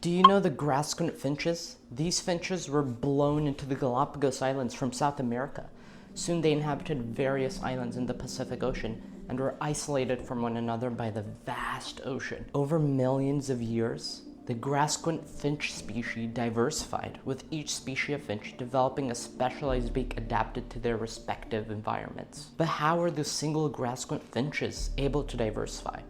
Do you know the grass-squint finches? These finches were blown into the Galapagos Islands from South America. Soon they inhabited various islands in the Pacific Ocean and were isolated from one another by the vast ocean. Over millions of years, the grass-squint finch species diversified, with each species of finch developing a specialized beak adapted to their respective environments. But how are the single grass-squint finches able to diversify?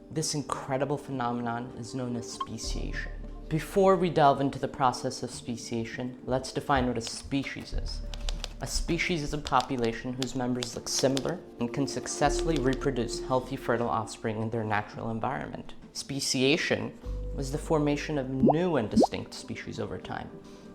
This incredible phenomenon is known as speciation. Before we delve into the process of speciation, let's define what a species is. A species is a population whose members look similar and can successfully reproduce healthy, fertile offspring in their natural environment. Speciation is the formation of new and distinct species over time.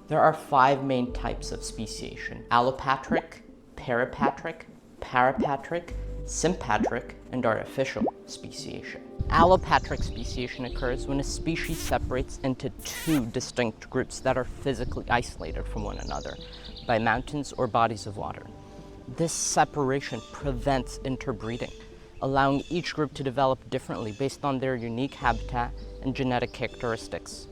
There are 5 main types of speciation: allopatric, peripatric, parapatric, sympatric, and artificial speciation. Allopatric speciation occurs when a species separates into 2 distinct groups that are physically isolated from one another by mountains or bodies of water. This separation prevents interbreeding, allowing each group to develop differently based on their unique habitat and genetic characteristics.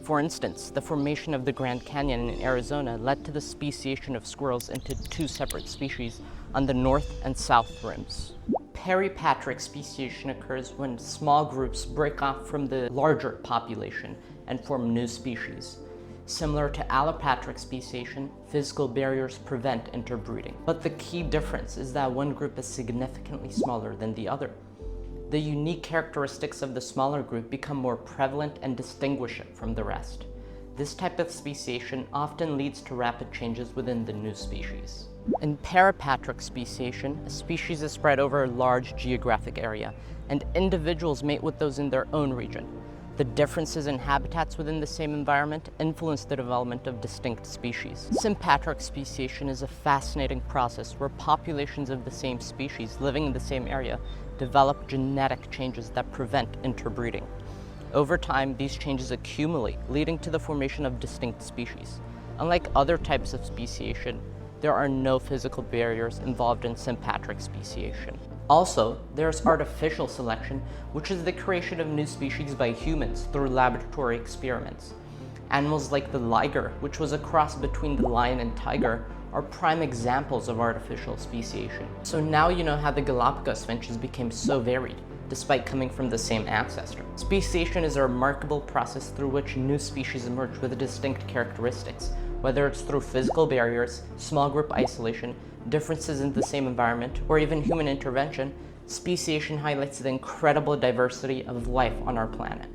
For instance, the formation of the Grand Canyon in Arizona led to the speciation of squirrels into 2 separate species on the north and south rims. Peripatric speciation occurs when small groups break off from the larger population and form new species. Similar to allopatric speciation, physical barriers prevent interbreeding. But the key difference is that one group is significantly smaller than the other. The unique characteristics of the smaller group become more prevalent and distinguish it from the rest. This type of speciation often leads to rapid changes within the new species. In Parapatric speciation, a species is spread over a large geographic area, and individuals mate with those in their own region. The differences in habitats within the same environment influence the development of distinct species. Sympatric speciation is a fascinating process where populations of the same species living in the same area develop genetic changes that prevent interbreeding. Over time, these changes accumulate, leading to the formation of distinct species. Unlike other types of speciation, there are no physical barriers involved in sympatric speciation. Also, there's artificial selection, which is the creation of new species by humans through laboratory experiments. Animals like the liger, which was a cross between the lion and tiger, are prime examples of artificial speciation. So now you know how the Galapagos finches became so varied, despite coming from the same ancestor. Speciation is a remarkable process through which new species emerge with distinct characteristics, whether it's through physical barriers, small group isolation, differences in the same environment, or even human intervention. Speciation highlights the incredible diversity of life on our planet.